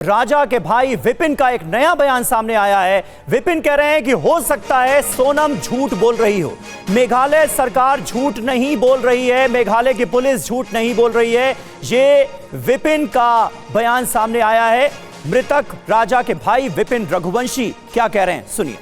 राजा के भाई विपिन का एक नया बयान सामने आया है। विपिन कह रहे हैं कि हो सकता है सोनम झूठ बोल रही हो, मेघालय सरकार झूठ नहीं बोल रही है, मेघालय की पुलिस झूठ नहीं बोल रही है। ये विपिन का बयान सामने आया है। मृतक राजा के भाई विपिन रघुवंशी क्या कह रहे हैं, सुनिए।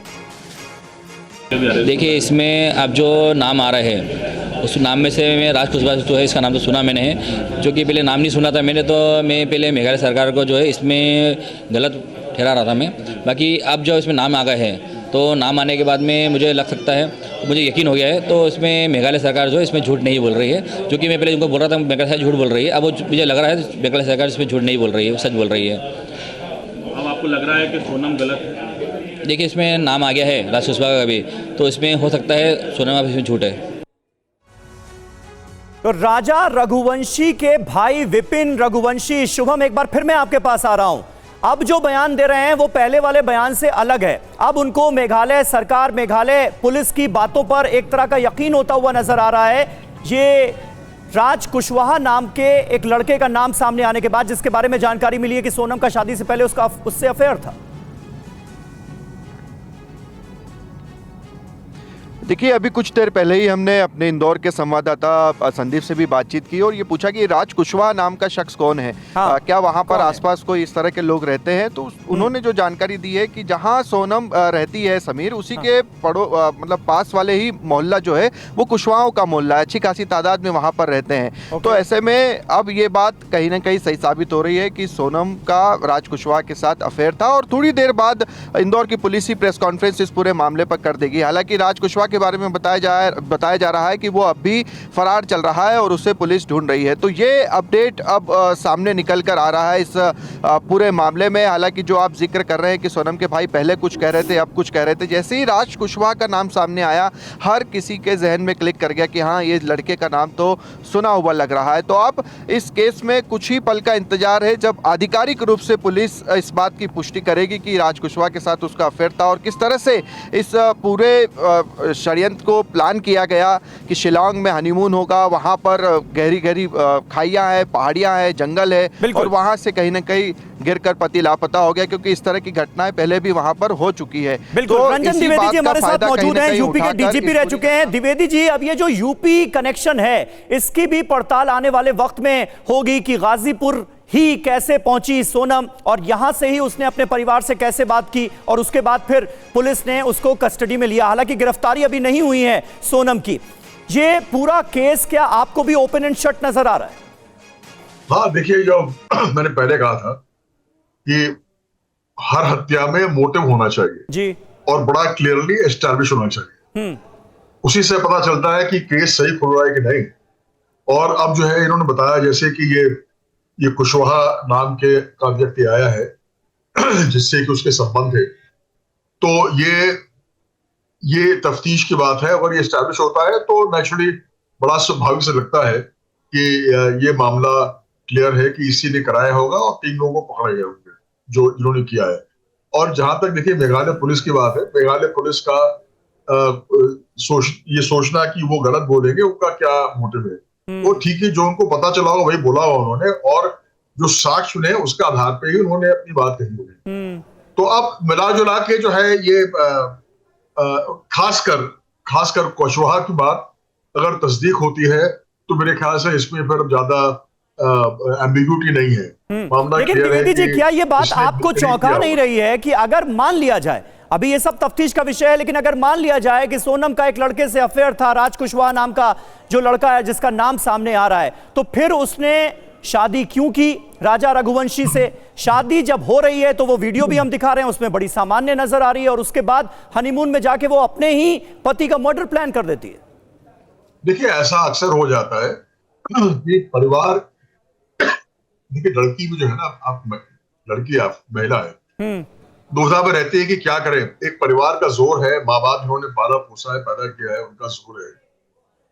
देखिए, इसमें अब जो नाम आ रहे हैं उस नाम में से मैं राज कुशवाहा जो है, इसका नाम तो सुना मैंने है, जो कि पहले नाम नहीं सुना था मैंने, तो मैं पहले मेघालय सरकार को जो है इसमें गलत ठहरा रहा था मैं। बाकी अब जो इसमें नाम आ गए हैं तो नाम आने के बाद में मुझे लग सकता है, मुझे यकीन हो गया है, तो इसमें मेघालय सरकार जो है इसमें झूठ नहीं बोल रही है। जो कि मैं पहले उनको बोल रहा था मेघालय सरकार झूठ बोल रही है, अब वो मुझे लग रहा है मेघालय सरकार इसमें झूठ नहीं बोल रही है, सच बोल रही है। अब आपको लग रहा है कि सोनम गलत है? देखिए, इसमें नाम आ गया है राज कुशवाहा का भी, तो इसमें हो सकता है सोनम इसमें झूठ है। तो राजा रघुवंशी के भाई विपिन रघुवंशी, शुभम एक बार फिर मैं आपके पास आ रहा हूं। अब जो बयान दे रहे हैं वो पहले वाले बयान से अलग है। अब उनको मेघालय सरकार, मेघालय पुलिस की बातों पर एक तरह का यकीन होता हुआ नजर आ रहा है। ये राज कुशवाहा नाम के एक लड़के का नाम सामने आने के बाद, जिसके बारे में जानकारी मिली है कि सोनम का शादी से पहले उससे अफेयर था। देखिए, अभी कुछ देर पहले ही हमने अपने इंदौर के संवाददाता संदीप से भी बातचीत की और ये पूछा कि राज कुशवाहा नाम का शख्स कौन है। हाँ, क्या वहाँ पर आसपास कोई इस तरह के लोग रहते हैं? तो उन्होंने जो जानकारी दी है कि जहाँ सोनम रहती है समीर, उसी के मतलब पास वाले ही मोहल्ला जो है वो कुशवाहों का मोहल्ला है, अच्छी खासी तादाद में वहाँ पर रहते हैं। तो ऐसे में अब ये बात कहीं ना कहीं सही साबित हो रही है कि सोनम का राज कुशवाहा के साथ अफेयर था और थोड़ी देर बाद इंदौर की पुलिस ही प्रेस कॉन्फ्रेंस इस पूरे मामले पर कर देगी। हालांकि राज कुशवाहा बारे में बताया जा रहा है कि वो अभी फरार चल रहा है और उसे पुलिस ढूंढ रही है। तो ये अपडेट अब सामने निकल कर आ रहा है इस पूरे मामले में। हालांकि जो आप जिक्र कर रहे हैं कि सोनम के भाई पहले कुछ कह रहे थे, अब कुछ कह रहे थे, जैसे ही राज कुशवाहा का नाम सामने आया हर किसी के जहन में क्लिक कर गया कि हाँ, ये लड़के का नाम तो सुना हुआ लग रहा है। तो अब इस केस में कुछ ही पल का इंतजार है जब आधिकारिक रूप से पुलिस इस बात की पुष्टि करेगी कि राज कुशवाहा के साथ उसका अफेयर था और किस तरह से इस पूरे षड्यंत्र को प्लान किया गया कि शिलांग में हनीमून होगा, वहां पर गहरी गहरी खाइयां हैं, पहाड़ियां हैं, जंगल है और वहां से कहीं ना कहीं गिरकर पति लापता हो गया, क्योंकि इस तरह की घटनाएं पहले भी वहां पर हो चुकी है। बिल्कुल, रंजन द्विवेदी जी हमारे साथ मौजूद हैं, यूपी के डीजीपी रह चुके हैं। द्विवेदी जी, अब ये जो यूपी कनेक्शन है इसकी भी पड़ताल आने वाले वक्त में होगी कि गाजीपुर ही कैसे पहुंची सोनम और यहां से ही उसने अपने परिवार से कैसे बात की और उसके बाद फिर पुलिस ने उसको कस्टडी में लिया। हालांकि गिरफ्तारी अभी नहीं हुई है सोनम की। ये पूरा केस क्या आपको भी ओपन एंड शट नजर आ रहा है? हाँ, देखिए, जो मैंने पहले कहा था कि हर हत्या में मोटिव होना चाहिए जी, और बड़ा क्लियरली एस्टैब्लिश होना चाहिए। उसी से पता चलता है कि केस सही खुल रहा है कि नहीं। और अब जो है इन्होंने बताया जैसे कि ये कुशवाहा नाम के का व्यक्ति आया है जिससे कि उसके संबंध है, तो ये तफ्तीश की बात है। अगर ये एस्टैब्लिश होता है तो नेचुरली बड़ा स्वाभाविक से लगता है कि ये मामला क्लियर है कि इसी ने कराया होगा और 3 लोगों को पकड़े गए होंगे जो जिन्होंने किया है। और जहां तक देखिए मेघालय पुलिस की बात है, मेघालय पुलिस का ये सोचना कि वो गलत बोलेंगे, उनका क्या मोटिव है वो ठीक है, जो उनको पता चला होगा वही बोला होगा उन्होंने, और जो साक्ष्य सुने उसके आधार पे ही उन्होंने अपनी बात कही होगी। तो अब मिला जुला के जो है ये खासकर कुशवाहा की बात अगर तस्दीक होती है तो मेरे ख्याल से इसमें फिर ज्यादा एम्बिग्यूटी नहीं है। मामला लेकिन द्विवेदी जी, क्या ये बात आपको चौंका नहीं रही है कि अगर मान लिया जाए, अभी ये सब तफ्तीश का विषय है, लेकिन अगर मान लिया जाए कि सोनम का एक लड़के से अफेयर था, राज कुशवाहा नाम का जो लड़का है जिसका नाम सामने आ रहा है, तो फिर उसने शादी क्यों की राजा रघुवंशी से? शादी जब हो रही है तो वो वीडियो भी हम दिखा रहे हैं, उसमें बड़ी सामान्य नजर आ रही है और उसके बाद हनीमून में जाके वो अपने ही पति का मर्डर प्लान कर देती है। देखिए, ऐसा अक्सर हो जाता है कि परिवार, देखिए लड़की भी जो है ना, आप महिला है, दुविधा में रहती है कि क्या करें। एक परिवार का जोर है, माँ बाप जिन्होंने पाला पोसा है, पैदा किया है, उनका जोर है।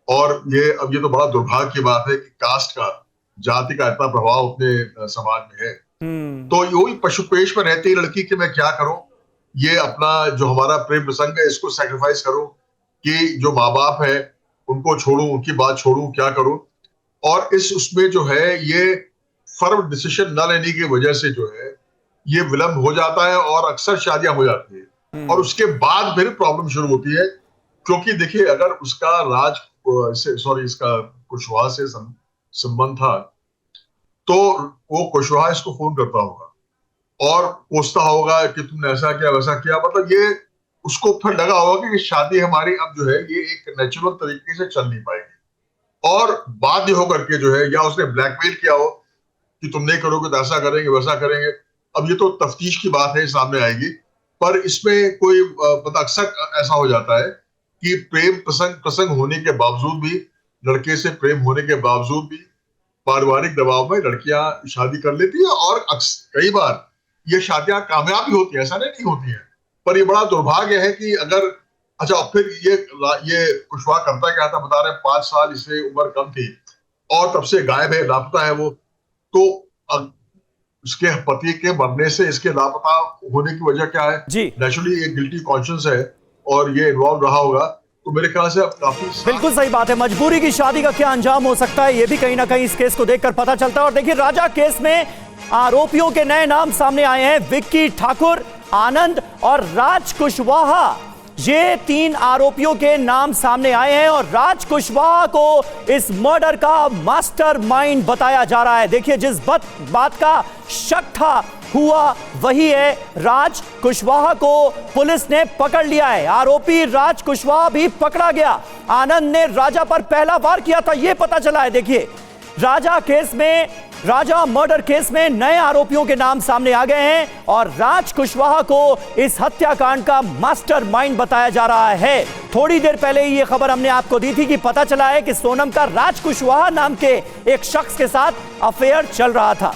और ये तो बड़ा दुर्भाग्य की बात है कि कास्ट का, जाति का इतना प्रभाव अपने समाज में है। तो यही पशुपेश में रहती है लड़की कि मैं क्या करूं, ये अपना जो हमारा प्रेम प्रसंग है इसको सैक्रिफाइस करूं कि जो माँ बाप है उनको छोड़ूं, उनकी बात छोड़ूं, क्या करूं। और उसमें जो है ये फर्म डिसीजन न लेने की वजह से जो है ये विलंब हो जाता है और अक्सर शादियां हो जाती है और उसके बाद फिर प्रॉब्लम शुरू होती है। क्योंकि देखिए, अगर उसका इसका कुशवाहा से संबंध था तो वो कुशवाहा इसको फोन करता होगा और पूछता होगा कि तुमने ऐसा किया वैसा किया, मतलब ये उसको फिर लगा होगा कि शादी हमारी अब जो है ये एक नेचुरल तरीके से चल नहीं पाएगी और बाध्य होकर के जो है, या उसने ब्लैकमेल किया हो कि तुम नहीं करोगे तो ऐसा करेंगे वैसा करेंगे। अब ये तो तफ्तीश की बात है, सामने आएगी, पर इसमें कोई मतलब अक्सर ऐसा हो जाता है कि प्रेम प्रसंग होने के बावजूद भी, लड़के से प्रेम होने के बावजूद भी पारिवारिक दबाव में लड़कियां शादी कर लेती है और कई बार ये शादियां कामयाब भी होती है, ऐसा नहीं होती है। पर ये बड़ा दुर्भाग्य है कि अगर अच्छा, फिर ये कुशवाहा करता क्या था, बता रहे 5 साल इससे उम्र कम थी और तब से गायब है, लापता है वो। तो उसके पति के मरने से इसके लापता होने की वजह क्या है? नेचुरली एक गिल्टी कॉन्शियस है और ये इन्वॉल्व रहा होगा, तो मेरे ख्याल से अब काफी बिल्कुल सही बात है। मजबूरी की शादी का क्या अंजाम हो सकता है, ये भी कहीं ना कहीं इस केस को देखकर पता चलता है। और देखिए, राजा केस में आरोपियों के नए नाम सामने आए हैं, विक्की ठाकुर, आनंद और राज कुशवाहा। ये 3 आरोपियों के नाम सामने आए हैं और राज कुशवाहा को इस मर्डर का मास्टरमाइंड बताया जा रहा है। देखिए, जिस बात का शक था हुआ वही है, राज कुशवाहा को पुलिस ने पकड़ लिया है। आरोपी राज कुशवाहा भी पकड़ा गया। आनंद ने राजा पर पहला वार किया था, यह पता चला है। देखिए, राजा मर्डर केस में नए आरोपियों के नाम सामने आ गए हैं और राज कुशवाहा को इस हत्याकांड का मास्टरमाइंड बताया जा रहा है। थोड़ी देर पहले ही यह खबर हमने आपको दी थी कि पता चला है कि सोनम का राज कुशवाहा नाम के एक शख्स के साथ अफेयर चल रहा था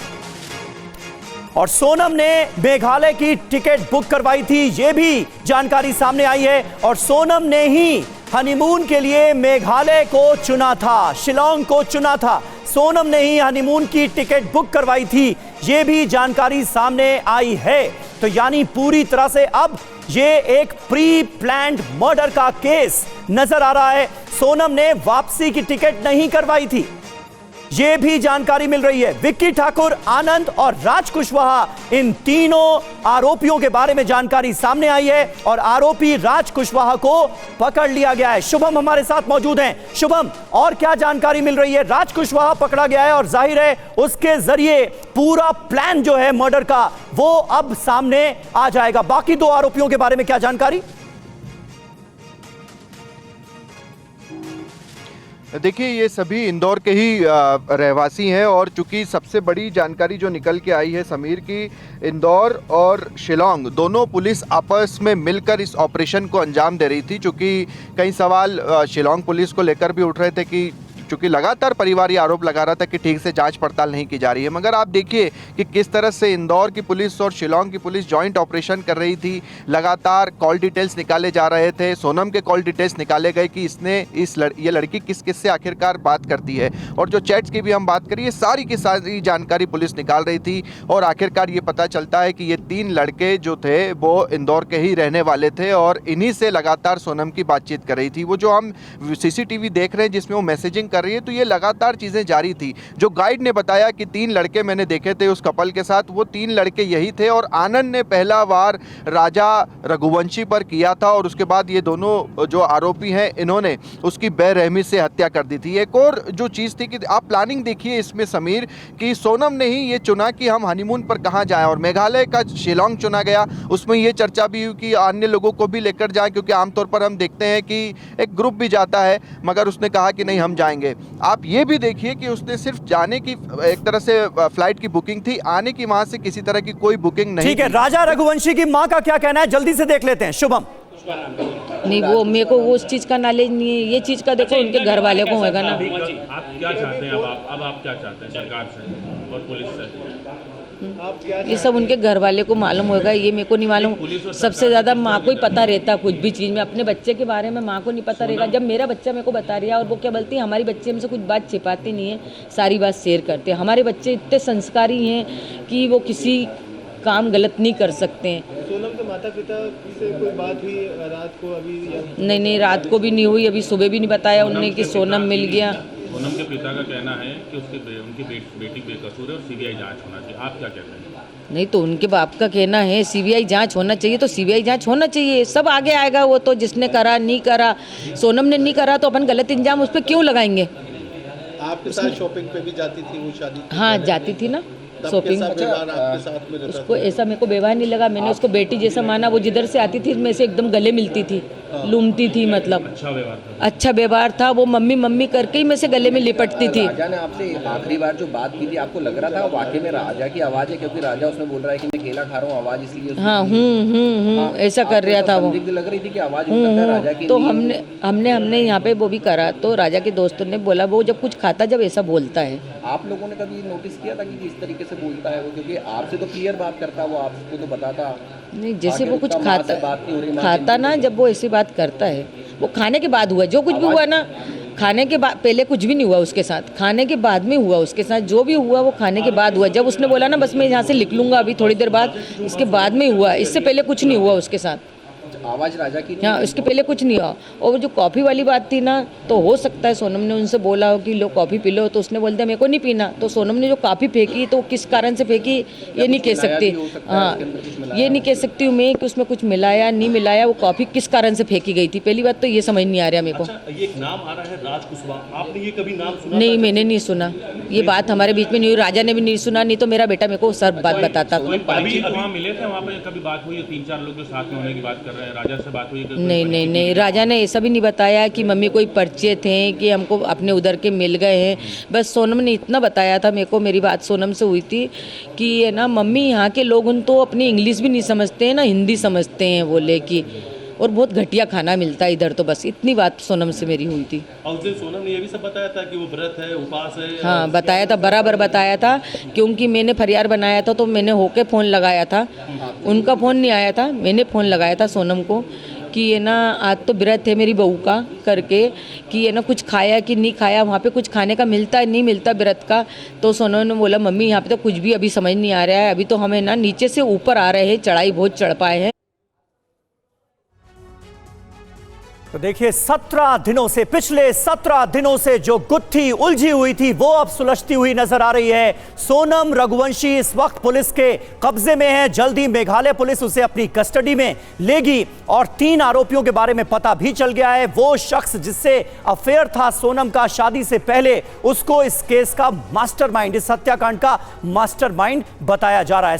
और सोनम ने मेघालय की टिकट बुक करवाई थी, यह भी जानकारी सामने आई है। और सोनम ने ही हनीमून के लिए मेघालय को चुना था, शिलोंग को चुना था। सोनम ने ही हनीमून की टिकट बुक करवाई थी, यह भी जानकारी सामने आई है। तो यानी पूरी तरह से अब ये एक प्री प्लान्ड मर्डर का केस नजर आ रहा है। सोनम ने वापसी की टिकट नहीं करवाई थी, यह भी जानकारी मिल रही है। विक्की ठाकुर, आनंद और राज कुशवाहा, इन तीनों आरोपियों के बारे में जानकारी सामने आई है और आरोपी राज कुशवाहा को पकड़ लिया गया है। शुभम हमारे साथ मौजूद हैं। शुभम, और क्या जानकारी मिल रही है? राज कुशवाहा पकड़ा गया है और जाहिर है उसके जरिए पूरा प्लान जो है मर्डर का वो अब सामने आ जाएगा। बाकी 2 आरोपियों के बारे में क्या जानकारी? देखिए, ये सभी इंदौर के ही रहवासी हैं और चूंकि सबसे बड़ी जानकारी जो निकल के आई है समीर की, इंदौर और शिलोंग दोनों पुलिस आपस में मिलकर इस ऑपरेशन को अंजाम दे रही थी। चूंकि कई सवाल शिलोंग पुलिस को लेकर भी उठ रहे थे कि चूंकि लगातार परिवार ये आरोप लगा रहा था कि ठीक से जांच पड़ताल नहीं की जा रही है, मगर आप देखिए कि किस तरह से इंदौर की पुलिस और शिलोंग की पुलिस जॉइंट ऑपरेशन कर रही थी। लगातार कॉल डिटेल्स निकाले जा रहे थे, सोनम के कॉल डिटेल्स निकाले गए कि इसने ये लड़की किस किस से आखिरकार बात करती है और जो चैट्स की भी हम बात करिए, सारी की सारी जानकारी पुलिस निकाल रही थी। और आखिरकार ये पता चलता है कि ये 3 लड़के जो थे वो इंदौर के ही रहने वाले थे और इन्हीं से लगातार सोनम की बातचीत कर रही थी। वो जो हम CCTV देख रहे हैं जिसमें वो मैसेजिंग कर रही है, तो ये लगातार चीज़ें जारी थी। जो गाइड ने बताया कि 3 लड़के मैंने देखे थे उस कपल के साथ, वो 3 लड़के यही थे और आनंद ने पहला वार राजा रघुवंशी पर किया था और उसके बाद ये दोनों जो आरोपी हैं इन्होंने उसकी बेरहमी से हत्या कर दी थी। एक और जो चीज़ थी कि आप प्लानिंग देखिए इसमें समीर, कि सोनम ने ही ये चुना कि हम हनीमून पर कहाँ जाएं और मेघालय का शिलोंग चुना गया। उसमें ये चर्चा भी हुई कि अन्य लोगों को भी लेकर जाएं, क्योंकि आमतौर पर हम देखते हैं कि एक ग्रुप भी जाता है, मगर उसने कहा कि नहीं हम जाएंगे। आप ये भी देखिए कि उसने सिर्फ जाने की एक तरह से फ्लाइट की बुकिंग थी, आने की वहां से किसी तरह की कोई बुकिंग नहीं। ठीक है, राजा रघुवंशी की मां का क्या कहना है, जल्दी से देख लेते हैं। शुभम। नहीं, वो मेरे को उस चीज का नॉलेज नहीं है, ये चीज का देखो उनके घर वाले को होगा ना। आप क्या चाहते हैं? अब आप क्या चाहते हैं सरकार से और पुलिस से? ये सब उनके घर वाले को मालूम होगा, ये मेरे को नहीं मालूम। सबसे ज्यादा माँ को ही पता रहता कुछ भी चीज़ में, अपने बच्चे के बारे में माँ को नहीं पता रहेगा। जब मेरा बच्चा मेरे को बता रहा है और वो क्या बोलती है, हमारी बच्चे हमसे कुछ बात छिपाती नहीं है, सारी बात शेयर करते हैं। हमारे बच्चे इतने संस्कारी हैं कि वो किसी काम गलत नहीं कर सकते हैं। सोनम के माता पिता से कोई बात हुई रात को? अभी नहीं, रात को भी नहीं हुई, अभी सुबह भी नहीं बताया उन्होंने कि सोनम मिल गया। सोनम के पिता का कहना है कि उनकी बेटी बेकसूर है और CBI जांच होना चाहिए। आप क्या कहते हैं? नहीं तो उनके बाप का कहना है सीबीआई जांच होना चाहिए, तो सीबीआई जांच होना चाहिए, सब आगे आएगा। वो तो जिसने करा नहीं करा, सोनम ने नहीं करा तो अपन गलत इंजाम उस पर क्यों लगाएंगे। आपके साथ शॉपिंग पे भी जाती थी वो शादी? हाँ जाती थी ना शॉपिंग। आपके साथ में रहता उसको ऐसा मेरे को व्यवहार नहीं लगा, मैंने उसको बेटी जैसा माना। वो जिधर से आती थी मैं से एकदम गले मिलती थी, लूमती थी, मतलब अच्छा व्यवहार था। वो मम्मी मम्मी करके ही मैं से गले में लिपटती थी। राजा ने आपसे आखिरी बार जो बात की थी, आपको लग रहा था वाकई में राजा की आवाज़ है? क्योंकि राजा उसमें बोल रहा है कि मैं केला खा रहा हूँ, आवाज़ इसलिए हाँ ऐसा कर रहा था वो। लग रही थी कि आवाज़ हो सकता है राजा की। तो हमने यहाँ पे वो भी करा, तो राजा के दोस्तों ने बोला वो जब कुछ खाता जब ऐसा बोलता है। आप लोगों ने कभी नोटिस किया था कि किस तरीके से बोलता है वो? क्योंकि आपसे तो क्लियर बात करता, वो आपको तो बताता नहीं, जैसे वो कुछ खाता ना, जब वो ऐसी बात करता है, वो खाने के बाद हुआ जो कुछ भी हुआ ना, खाने के बाद, पहले कुछ भी नहीं हुआ उसके साथ, खाने के बाद में हुआ उसके साथ। जो भी हुआ वो खाने के बाद हुआ। जब उसने बोला ना बस मैं यहाँ से लिख लूँगा अभी थोड़ी देर बाद, इसके बाद में हुआ, इससे पहले कुछ नहीं हुआ उसके साथ। आवाज़ राजा की? हाँ इसके पहले कुछ नहीं हुआ। और वो जो कॉफ़ी वाली बात थी ना, तो हो सकता है सोनम ने उनसे बोला हो कि लो कॉफ़ी पी लो, तो उसने बोल दिया मेरे को नहीं पीना। तो सोनम ने जो कॉफ़ी फेंकी तो किस कारण से फेंकी ये नहीं कह सकती। हाँ ये नहीं कह सकती हूँ मैं कि उसमें कुछ मिलाया नहीं मिलाया, वो कॉफ़ी किस कारण से फेंकी गई थी, पहली बात तो ये समझ नहीं आ रहा मेरे को। ये एक नाम आ रहा है राज कुशवाहा, आपने ये कभी नाम सुना? नहीं मैंने नहीं सुना, ये बात हमारे बीच में नहीं हुई, राजा ने भी नहीं सुना, नहीं तो मेरा बेटा मेरे को सब बात बताता। अभी वहाँ मिले थे, वहाँ पे कभी बात हुई है? 3-4 लोग जो साथ में होने की बात कर रहे हैं, राजा से बात हुई? नहीं, राजा ने ऐसा भी नहीं बताया कि मम्मी कोई परिचय थे कि हमको अपने उधर के मिल गए हैं। बस सोनम ने इतना बताया था मेरे को, मेरी बात सोनम से हुई थी कि ये ना मम्मी यहाँ के लोग उन तो अपनी इंग्लिश भी नहीं समझते हैं ना हिंदी समझते हैं बोले कि, और बहुत घटिया खाना मिलता है इधर। तो बस इतनी बात सोनम से मेरी हुई थी। और उस दिन सोनम ने ये भी सब बताया था कि वो व्रत है, उपास है? हाँ बताया था, बराबर बताया था, क्योंकि मैंने फरियाद बनाया था तो मैंने होके फ़ोन लगाया था, उनका फ़ोन नहीं आया था, मैंने फ़ोन लगाया था सोनम को कि ये ना आज तो व्रत है मेरी बहू का करके, कि ये ना कुछ खाया कि नहीं खाया, वहाँ पे कुछ खाने का मिलता है नहीं मिलता व्रत का। तो सोनम ने बोला मम्मी यहाँ पे तो कुछ भी अभी समझ नहीं आ रहा है, अभी तो हमें ना नीचे से ऊपर आ रहे हैं, चढ़ाई बहुत चढ़ पाए हैं। तो देखिए 17 दिनों से, पिछले 17 दिनों से जो गुत्थी उलझी हुई थी वो अब सुलझती हुई नजर आ रही है। सोनम रघुवंशी इस वक्त पुलिस के कब्जे में है, जल्दी मेघालय पुलिस उसे अपनी कस्टडी में लेगी और 3 आरोपियों के बारे में पता भी चल गया है। वो शख्स जिससे अफेयर था सोनम का शादी से पहले, उसको इस केस का मास्टरमाइंड, इस हत्याकांड का मास्टरमाइंड बताया जा रहा है।